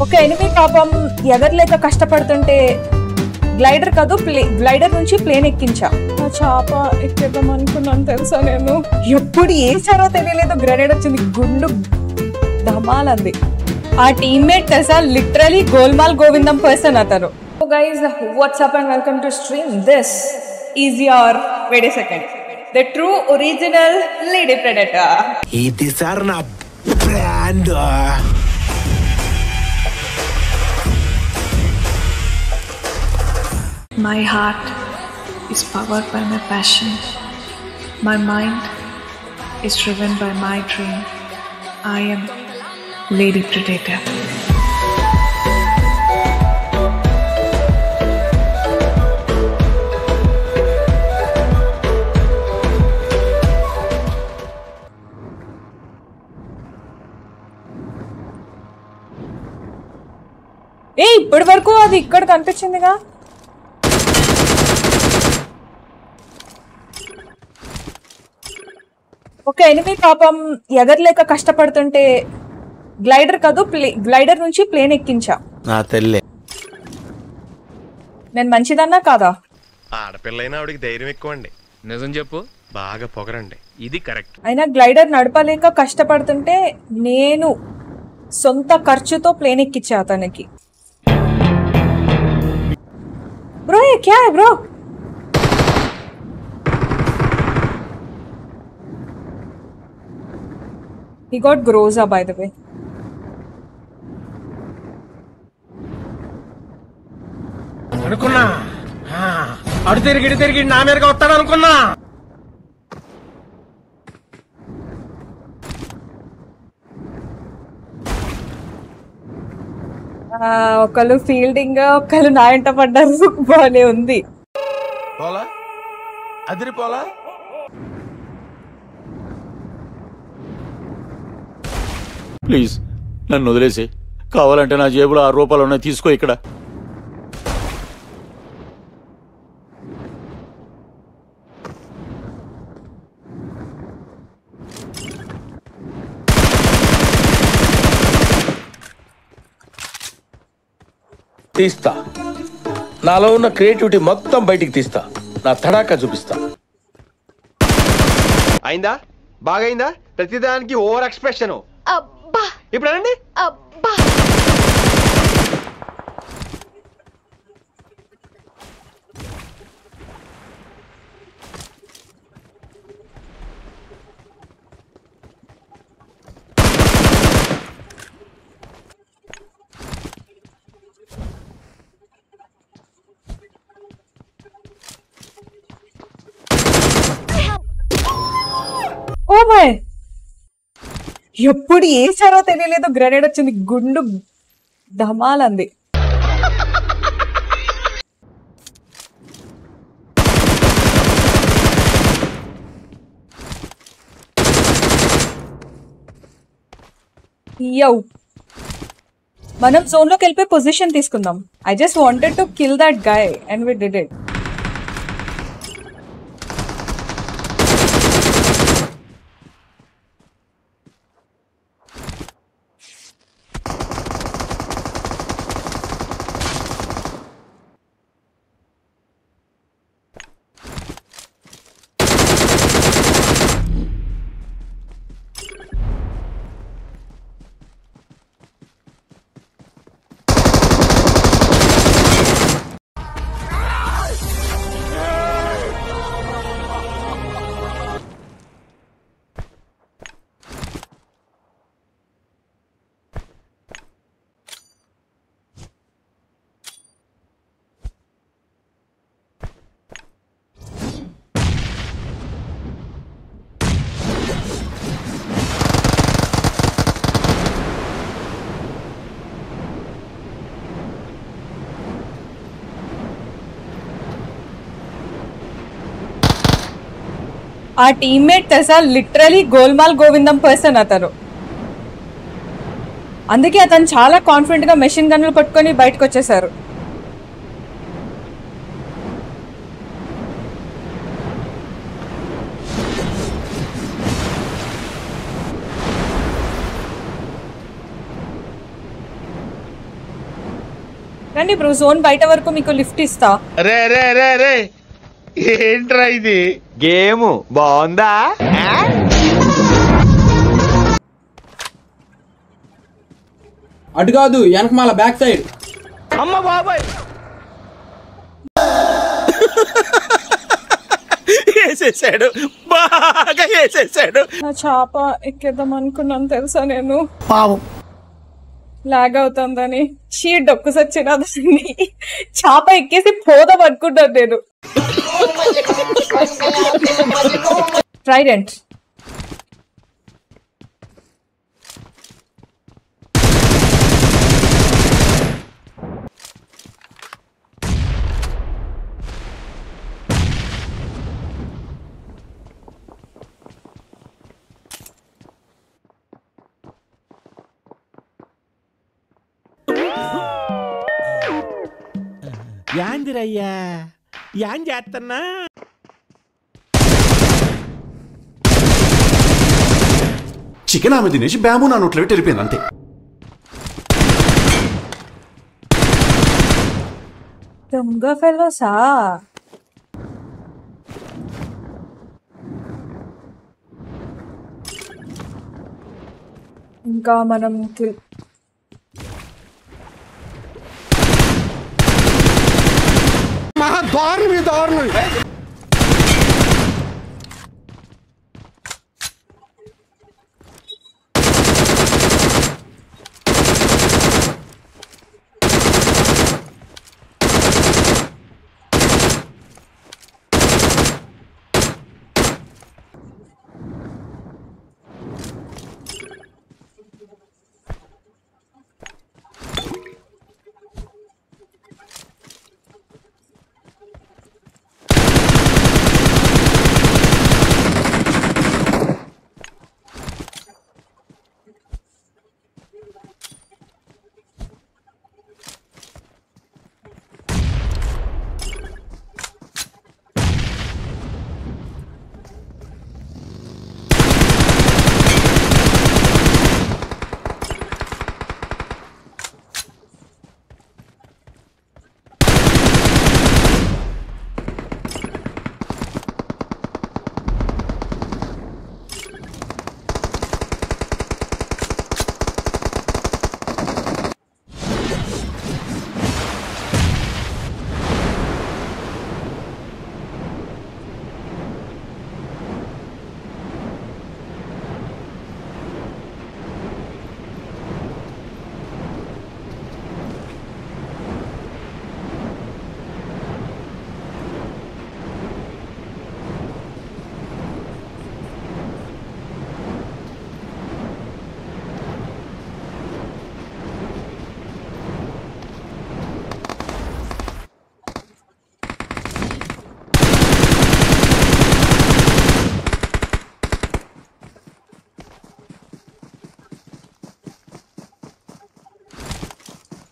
ఒక ఎనిమి పాపం ఎగరలేక కష్టపడుతుంటే గ్లైడర్ కాదు గ్లైడర్ నుంచి ప్లేన్ ఎక్కించా. ఆ చాప ఎక్కేద్దాం అనుకున్నాను తెలుసా. నేను ఎప్పుడు వేసారో తెలియలేదు, గ్రెనేడ్ వచ్చింది, గుండు ధమాలంది. ఆ టీమ్మేట్ తెలుసా, లిటరలీ గోల్మాల్ గోవిందం పర్సన్ అతను. So guys, what's up and welcome to stream. This is your, wait a second, the true original Lady Predator. It is our brand. My heart is powered by my passion. My mind is driven by my dream. I am Lady Predator. ఇప్పటి వరకు అది ఇక్కడ కనిపించిందిగా. ఒక enemy పాపం ఎగరలేక కష్టపడుతుంటే glider కాదు glider నుంచి plane ఎక్కించా. నా తల్లే, నేను మంచిదన్నా కాదా? ఆడపిల్లైనా ఆవిడికి ధైర్యం ఎక్కువ అండి. నిజం చెప్పు, బాగా పొగరండి. ఇది కరెక్ట్. అయినా గ్లైడర్ నడపలేక కష్టపడుతుంటే నేను సొంత ఖర్చుతో ప్లేన్ ఎక్కించా అతనికి. బ్రో ఏ క్యా hi bro? He got Groza by the way. అనుకున్నా అడు తిరిగి నా మీదగా వస్తాడు అనుకున్నా. ఒకళ్ళు ఫీల్డింగ్, ఒకళ్ళు నా ఇంట పడ్డారు. బానే ఉంది. పోలా అదిరిపోలా. ప్లీజ్ నన్ను వదిలేసి, కావాలంటే నా జేబులో 6 రూపాయలు ఉన్నాయి, తీసుకో. ఇక్కడ తీస్తా, నాలో ఉన్న క్రియేటివిటీ మొత్తం బయటికి తీస్తా, నా తడాకా చూపిస్తా. అయిందా? బాగైందా? ప్రతిదానికి ఓవర్ ఎక్స్ప్రెషన్. ఇప్పుడు అనండి. ఓ బాయ్, ఎప్పుడు వేసారో తెలియలేదు, గ్రెనేడ్ వచ్చింది, గుండు ధమాలంది. మనం జోన్ లోకి వెళ్ళిపోయి పొజిషన్ తీసుకుందాం. I just wanted to kill that guy and we did it. ఆ టీమ్మేట్ తెలుసా, లిటరలీ గోల్మాల్ గోవిందం పర్సన్ అతను. అందుకే అతను చాలా కాన్ఫిడెంట్ గా మెషిన్ గన్లు పట్టుకొని బయటకు వచ్చేసారు. రండి బ్రో, జోన్ బయట వరకు మీకు లిఫ్ట్ ఇస్తా. రే రే రే రే ఏంట్రా ఇది? గేమ్ బాగుందా? అటు కాదు, వెనకమాల బ్యాక్ సైడ్. అమ్మ బాబాయ్ వేసేసాడు, బాగా వేసేసాడు. నా చాప ఎక్కేద్దాం అనుకున్నాను తెలుసా నేను. పావు లాగ్ అవుతుందని షీట్ డొక్కు సచ్చినదాన్ని చాప ఎక్కేసి పోదాం అనుకుంటాను నేను. ట్రైడెంట్ యాందిరయ్యా యాన్ చేస్తున్నా? చికెన్ ఆమె తినేసి బ్యాంబూ నా నోట్లో వెళ్ళిపోయింది అంతే. దొంగ ఫెలోసా. ఇంకా మనం దారుణం దారుణం.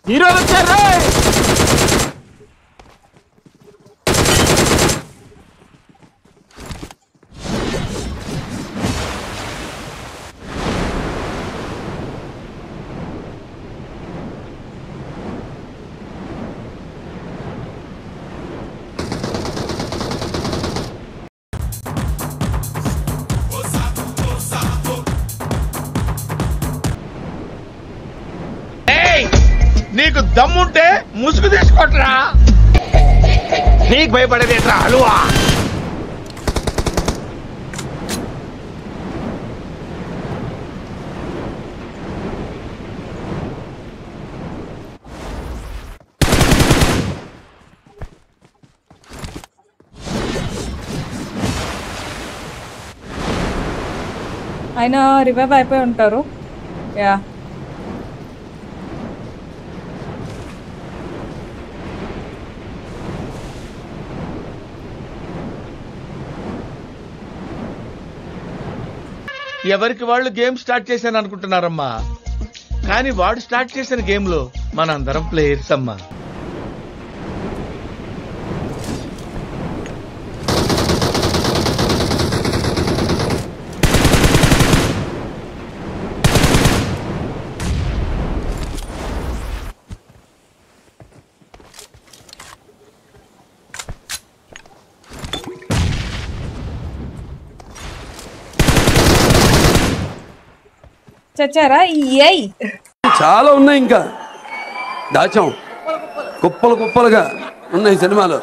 హీరోలు వచ్చారు. నీకు దమ్ముంటే ముసుగు తీసుకోట్రా. నీకు భయపడేది ఎట్రా హలువా? ఆయన రివైవ్ అయిపోయి ఉంటారు. యా ఎవరికి వాళ్ళు గేమ్ స్టార్ట్ చేశాను అనుకుంటున్నారమ్మా, కానీ వాడు స్టార్ట్ చేసిన గేమ్ లో మనందరం ప్లేయర్స్ అమ్మా. చచ్చారా? ఏయ్ చాలా ఉన్నాయి, ఇంకా దాచాం, కుప్పలు కుప్పలుగా ఉన్నాయి సినిమాలు.